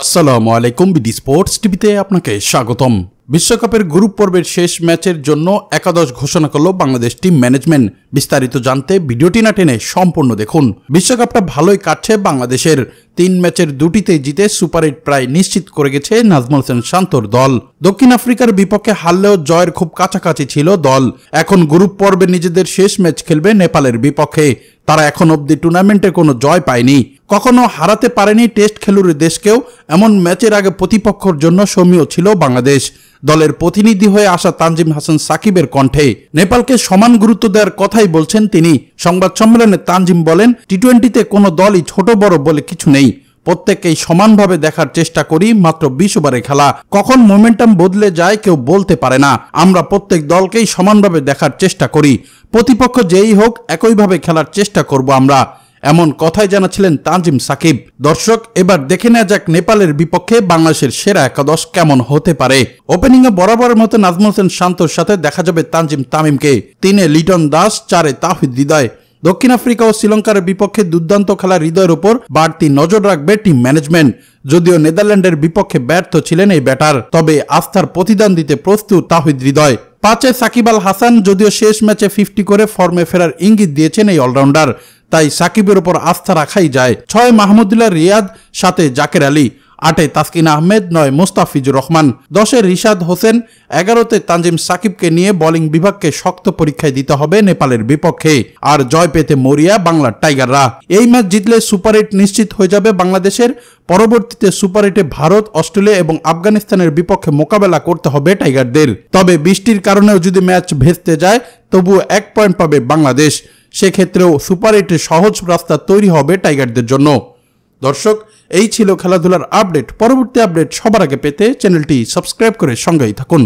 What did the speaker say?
আসসালামু আলাইকুম, BD sports টিভিতে আপনাকে স্বাগতম। বিশ্বকাপের গ্রুপ পর্বের শেষ ম্যাচের জন্য একাদশ ঘোষণা করল বাংলাদেশ টিম ম্যানেজমেন্ট। বিস্তারিত জানতে ভিডিওটি না টেনে সম্পূর্ণ দেখুন। বিশ্বকাপটা ভালোই কাটছে বাংলাদেশের। 3 ম্যাচের 2টিতে জিতে সুপার 8 প্রায় নিশ্চিত করে গেছে নাজমুল হোসেন শান্তর দল। দক্ষিণ আফ্রিকার বিপক্ষে হারলেও জয়ের খুব কাছাকাছি ছিল দল। এখন গ্রুপ পর্বে নিজেদের শেষ ম্যাচ খেলবে নেপালের বিপক্ষে। তারা এখন অবধি টুর্নামেন্টে কোনো জয় পায়নি, কখনো হারাতে পারেনি টেস্ট খেলুড়ে দেশকেও। এমন ম্যাচের আগে প্রতিপক্ষের জন্য সমীহ ছিল বাংলাদেশ। দলের প্রতিনিধি হয়ে আসা তানজিম হাসান সাকিবের কণ্ঠে নেপালকে সমান গুরুত্ব দেওয়ার কথাই বলছেন তিনি। সংবাদ সম্মেলনে তানজিম বলেন, টি-20তে কোনো দলই ছোট বড় বলে কিছু নেই, প্রত্যেককেই সমানভাবে দেখার চেষ্টা করি। মাত্র 20 ওভারে খেলা, কখন মোমেন্টাম বদলে যায় কেউ বলতে পারে না। আমরা প্রত্যেক দলকেই সমানভাবে দেখার চেষ্টা করি, প্রতিপক্ষ যেই হোক একইভাবে খেলার চেষ্টা করব আমরা। এমন কথাই জানাচ্ছিলেন তানজিম সাকিব। দর্শক, এবার দেখে নেওয়া যাক নেপালের বিপক্ষে বাংলাদেশের সেরা একাদশ কেমন হতে পারে। ওপেনিংয়ে বরাবরের মতো নাজমুল হোসেন শান্তর সাথে দেখা যাবে তানজিম তামিমকে, 3-এ লিটন দাস, 4-এ তাওহিদ হৃদয়। দক্ষিণ আফ্রিকা ও শ্রীলঙ্কার বিপক্ষে দুর্দান্ত খেলা হৃদয়ের উপর বাড়তি নজর রাখবে টিম ম্যানেজমেন্ট। যদিও নেদারল্যান্ডের বিপক্ষে ব্যর্থ ছিলেন এই ব্যাটার, তবে আস্থার প্রতিদান দিতে প্রস্তুত তাওহিদ হৃদয়। 5-এ সাকিব আল হাসান, যদিও শেষ ম্যাচে 50 করে ফর্মে ফেরার ইঙ্গিত দিয়েছেন এই অলরাউন্ডার, তাই সাকিবের উপর আস্থা রাখাই যায়। 6-এ মাহমুদুল্লাহ রিয়াদ, 7-এ জাকের আলী, 8-এ তাসকিন আহমেদ, 9-এ মোস্তাফিজুর রহমান, 10-এ রিশাদ হোসেন, 11-তে তানজিম সাকিবকে নিয়ে বোলিং বিভাগকে শক্ত পরীক্ষায় দিতে হবে নেপালের বিপক্ষে। আর জয় পেতে মরিয়া বাংলার টাইগাররা। এই ম্যাচ জিতলে সুপার 8 নিশ্চিত হয়ে যাবে বাংলাদেশের। পরবর্তীতে সুপার 8-এ ভারত, অস্ট্রেলিয়া এবং আফগানিস্তানের বিপক্ষে মোকাবেলা করতে হবে টাইগারদের। তবে বৃষ্টির কারণেও যদি ম্যাচ ভেস্তে যায় তবুও 1 পয়েন্ট পাবে বাংলাদেশ। সেক্ষেত্রেও সুপার 8-এ সহজ রাস্তা তৈরি হবে টাইগারদের জন্য। দর্শক, এই ছিল খেলাধুলার আপডেট। পরবর্তী আপডেট সবার আগে পেতে চ্যানেলটি সাবস্ক্রাইব করে সঙ্গেই থাকুন।